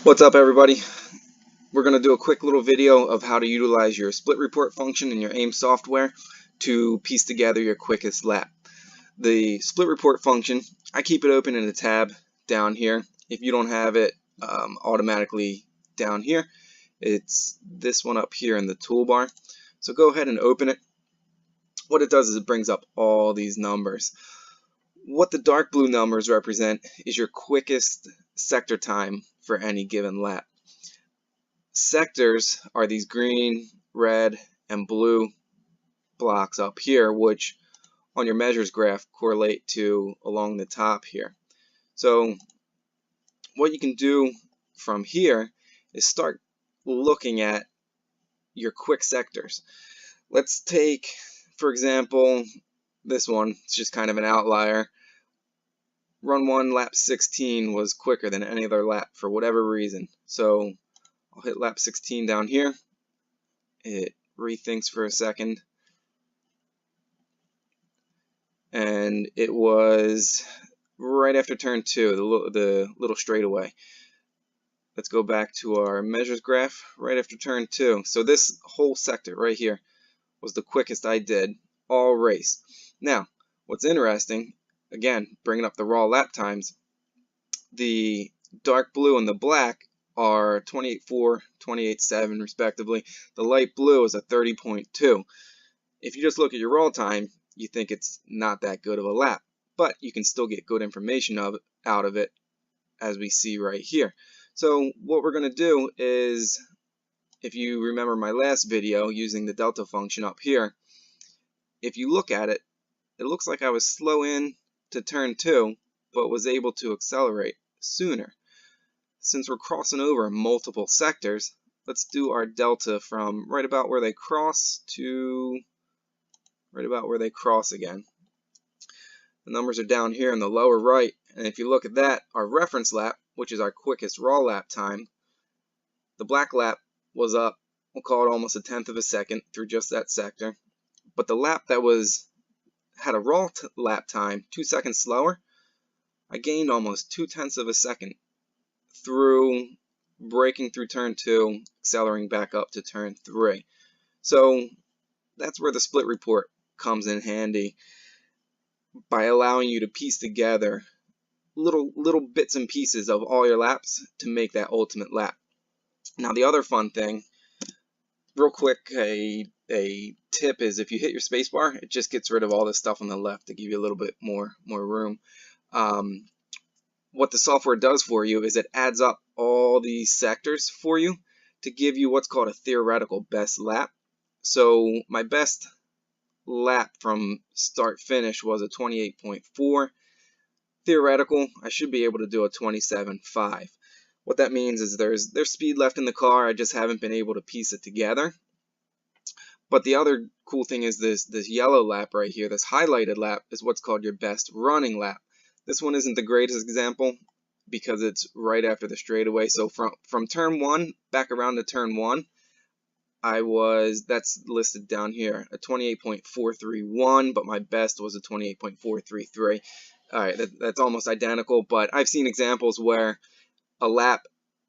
What's up, everybody? We're going to do a quick little video of how to utilize your split report function in your AiM software to piece together your quickest lap. The split report function, I keep it open in a tab down here. If you don't have it automatically down here, it's this one up here in the toolbar. So go ahead and open it. What it does is it brings up all these numbers. What the dark blue numbers represent is your quickest sector time for any given lap. Sectors are these green, red, and blue blocks up here, which on your measures graph correlate to along the top here. So what you can do from here is start looking at your quick sectors. Let's take, for example, this one. It's just kind of an outlier. Run 1 lap 16 was quicker than any other lap for whatever reason. So I'll hit lap 16 down here. It rethinks for a second. And it was right after turn 2, the little straightaway. Let's go back to our measures graph right after turn 2. So this whole sector right here was the quickest I did all race. Now, what's interesting, again, bringing up the raw lap times, the dark blue and the black are 28.4, 28.7 respectively. The light blue is a 30.2. If you just look at your roll time, you think it's not that good of a lap, but you can still get good information out of it, as we see right here. So what we're going to do is, if you remember my last video using the delta function up here, if you look at it, it looks like I was slow in to turn 2, but was able to accelerate sooner. Since we're crossing over multiple sectors, let's do our delta from right about where they cross to right about where they cross again. The numbers are down here in the lower right, and if you look at that, our reference lap, which is our quickest raw lap time, the black lap was up, we'll call it almost 1/10 of a second through just that sector. But the lap that had a raw lap time 2 seconds slower, I gained almost 2/10 of a second through breaking through turn 2, accelerating back up to turn 3. So that's where the split report comes in handy, by allowing you to piece together little bits and pieces of all your laps to make that ultimate lap. Now the other fun thing, real quick, a tip is if you hit your spacebar, it just gets rid of all this stuff on the left to give you a little bit more room. What the software does for you is it adds up all these sectors for you to give you what's called a theoretical best lap. So my best lap from start finish was a 28.4. Theoretical, I should be able to do a 27.5. What that means is there's speed left in the car, I just haven't been able to piece it together. But the other cool thing is this yellow lap right here, this highlighted lap, is what's called your best running lap. This one isn't the greatest example because it's right after the straightaway. So from turn 1 back around to turn 1, that's listed down here, a 28.431, but my best was a 28.433. Alright, that's almost identical, but I've seen examples where a lap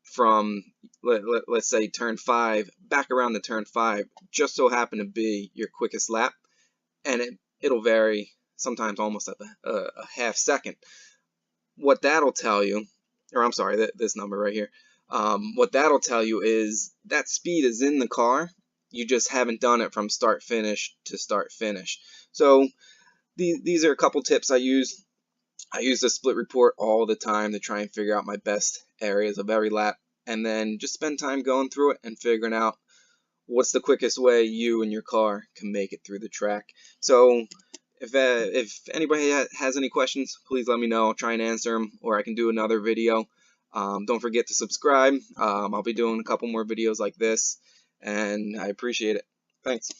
from, let's say, turn 5 back around to turn 5 just so happened to be your quickest lap, and it'll vary sometimes almost a half second. What that'll tell you, or I'm sorry, this number right here, what that'll tell you is that speed is in the car, you just haven't done it from start finish to start finish. So these are a couple tips I use. I use the split report all the time to try and figure out my best areas of every lap, and then just spend time going through it and figuring out what's the quickest way you and your car can make it through the track. So if anybody has any questions, please let me know. I'll try and answer them, or I can do another video. Don't forget to subscribe. I'll be doing a couple more videos like this, and I appreciate it. Thanks.